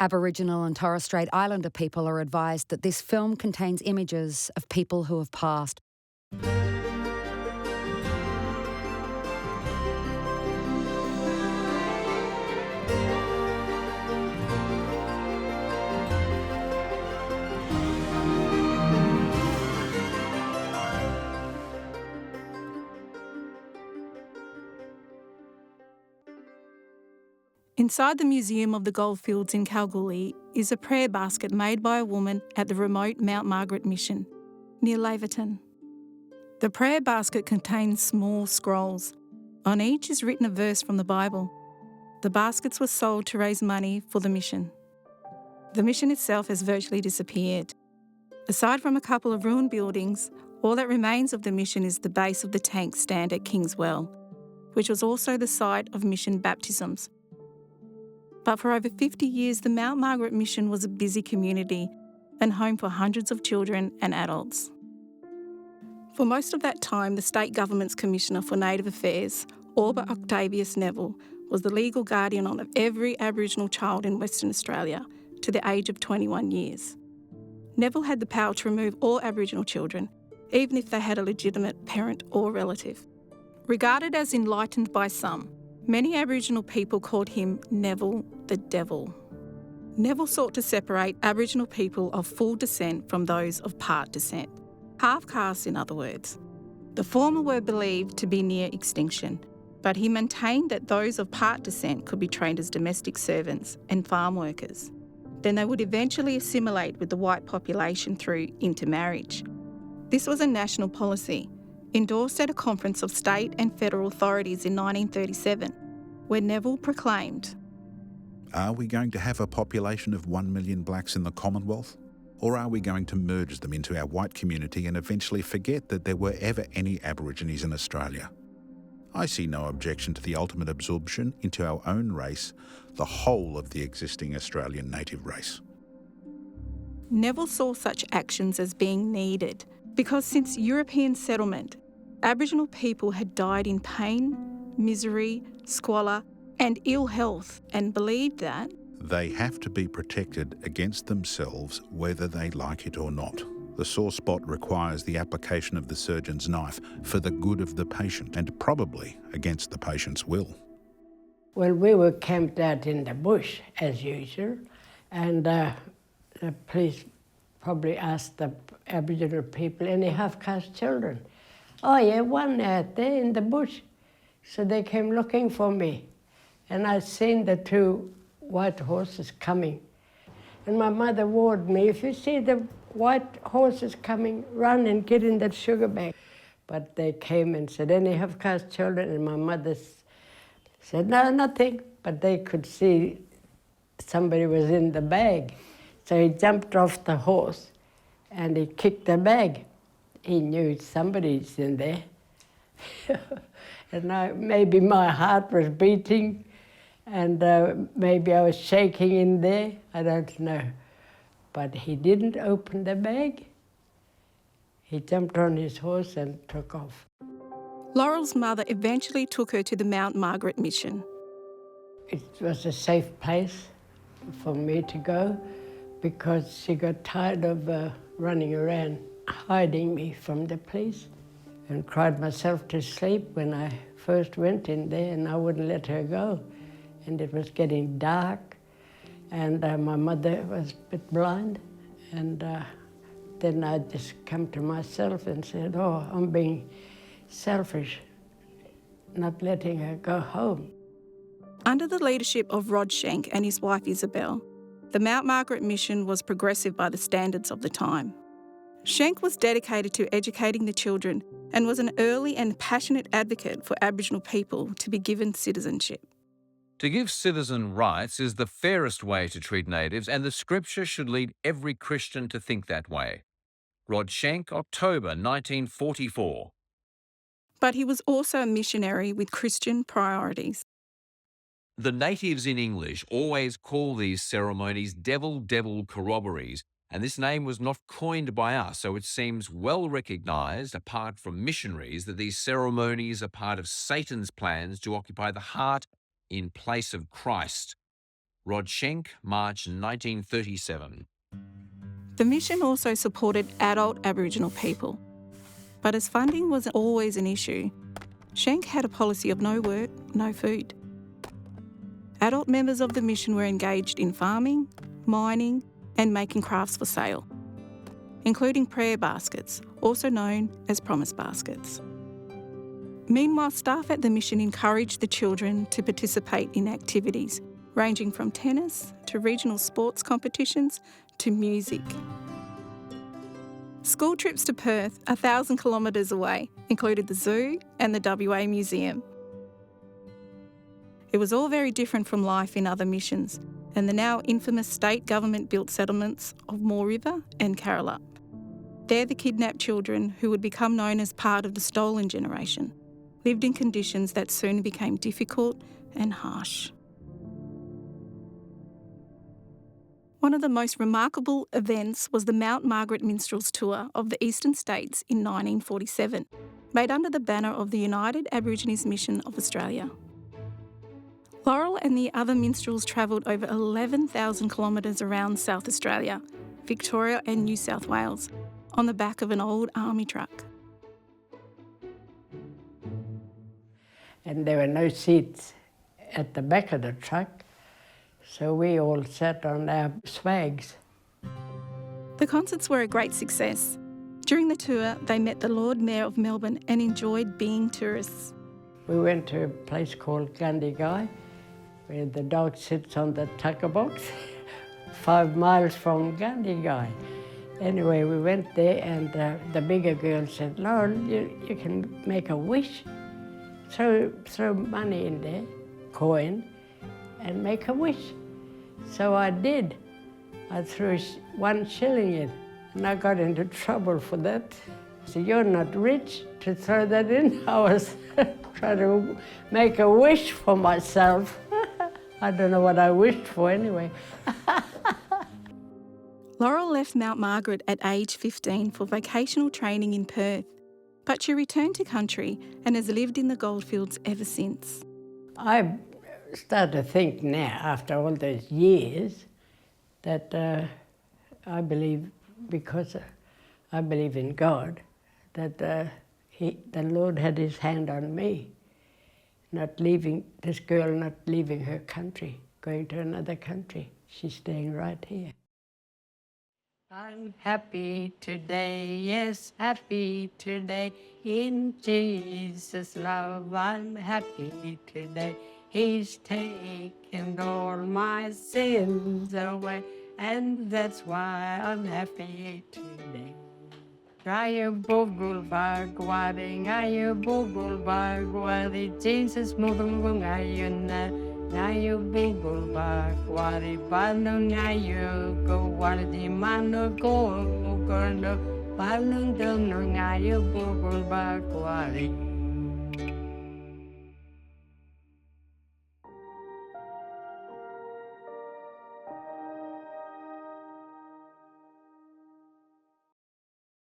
Aboriginal and Torres Strait Islander people are advised that this film contains images of people who have passed. Inside the Museum of the Goldfields in Kalgoorlie is a prayer basket made by a woman at the remote Mount Margaret Mission, near Laverton. The prayer basket contains small scrolls. On each is written a verse from the Bible. The baskets were sold to raise money for the mission. The mission itself has virtually disappeared. Aside from a couple of ruined buildings, all that remains of the mission is the base of the tank stand at Kingswell, which was also the site of mission baptisms. But for over 50 years, the Mount Margaret Mission was a busy community and home for hundreds of children and adults. For most of that time, the state government's Commissioner for Native Affairs, Orba Octavius Neville, was the legal guardian of every Aboriginal child in Western Australia to the age of 21 years. Neville had the power to remove all Aboriginal children, even if they had a legitimate parent or relative. Regarded as enlightened by some, many Aboriginal people called him Neville the Devil. Neville sought to separate Aboriginal people of full descent from those of part descent. Half-castes, in other words. The former were believed to be near extinction, but he maintained that those of part descent could be trained as domestic servants and farm workers. Then they would eventually assimilate with the white population through intermarriage. This was a national policy, endorsed at a conference of state and federal authorities in 1937, where Neville proclaimed, "Are we going to have a population of 1 million blacks in the Commonwealth? Or are we going to merge them into our white community and eventually forget that there were ever any Aborigines in Australia? I see no objection to the ultimate absorption into our own race, the whole of the existing Australian native race." Neville saw such actions as being needed because since European settlement, Aboriginal people had died in pain, misery, squalor and ill health, and believed that they have to be protected against themselves whether they like it or not. The sore spot requires the application of the surgeon's knife for the good of the patient and probably against the patient's will. Well, we were camped out in the bush as usual, and the police probably asked the Aboriginal people, "Any half-caste children?" "Oh yeah, one out there in the bush." So they came looking for me, and I seen the two white horses coming. And my mother warned me, "If you see the white horses coming, run and get in that sugar bag." But they came and said, "Any half-caste children?" And my mother said, "No, nothing." But they could see somebody was in the bag. So he jumped off the horse and he kicked the bag. He knew somebody's in there. And maybe my heart was beating and maybe I was shaking in there, I don't know. But he didn't open the bag. He jumped on his horse and took off. Laurel's mother eventually took her to the Mount Margaret Mission. It was a safe place for me to go because she got tired of running around hiding me from the police, and cried myself to sleep when I first went in there, and I wouldn't let her go. And it was getting dark, and my mother was a bit blind, and then I just come to myself and said, "Oh, I'm being selfish, not letting her go home." Under the leadership of Rod Schenck and his wife Isabel, the Mount Margaret Mission was progressive by the standards of the time. Schenck was dedicated to educating the children and was an early and passionate advocate for Aboriginal people to be given citizenship. To give citizen rights is the fairest way to treat natives, and the scripture should lead every Christian to think that way. Rod Schenck, October 1944. But he was also a missionary with Christian priorities. The natives in English always call these ceremonies devil corroborees, and this name was not coined by us, so it seems well recognised, apart from missionaries, that these ceremonies are part of Satan's plans to occupy the heart in place of Christ. Rod Schenck, March 1937. The mission also supported adult Aboriginal people. But as funding was always an issue, Schenck had a policy of no work, no food. Adult members of the mission were engaged in farming, mining and making crafts for sale, including prayer baskets, also known as promise baskets. Meanwhile, staff at the mission encouraged the children to participate in activities ranging from tennis to regional sports competitions to music. School trips to Perth, 1,000 kilometres away, included the zoo and the WA Museum. It was all very different from life in other missions and the now infamous state government-built settlements of Moore River and Carrolup. There, the kidnapped children, who would become known as part of the stolen generation, lived in conditions that soon became difficult and harsh. One of the most remarkable events was the Mount Margaret Minstrels Tour of the Eastern States in 1947, made under the banner of the United Aborigines Mission of Australia. Laurel and the other minstrels travelled over 11,000 kilometres around South Australia, Victoria and New South Wales, on the back of an old army truck. And there were no seats at the back of the truck, so we all sat on our swags. The concerts were a great success. During the tour, they met the Lord Mayor of Melbourne and enjoyed being tourists. We went to a place called Gundagai, where the dog sits on the tucker box, 5 miles from Gundagai. Anyway, we went there and the bigger girl said, "Laurel, you can make a wish. Throw money in there, coin, and make a wish." So I did. I threw 1 shilling in, and I got into trouble for that. So "You're not rich to throw that in." I was trying to make a wish for myself. I don't know what I wished for anyway. Laurel left Mount Margaret at age 15 for vocational training in Perth, but she returned to country and has lived in the goldfields ever since. I start to think now, after all those years, that I believe, because I believe in God, that the Lord had his hand on me, this girl not leaving her country, going to another country. She's staying right here. I'm happy today, yes, happy today, in Jesus' love. I'm happy today. He's taken all my sins away, and that's why I'm happy today. Ayo bogul bagwadi, ayo bogul bagwadi, Jesus mudung ayo na, ayo bogul bagwadi, balung ayo go wadi mano go mugono, balung dong ayo bogul bagwadi.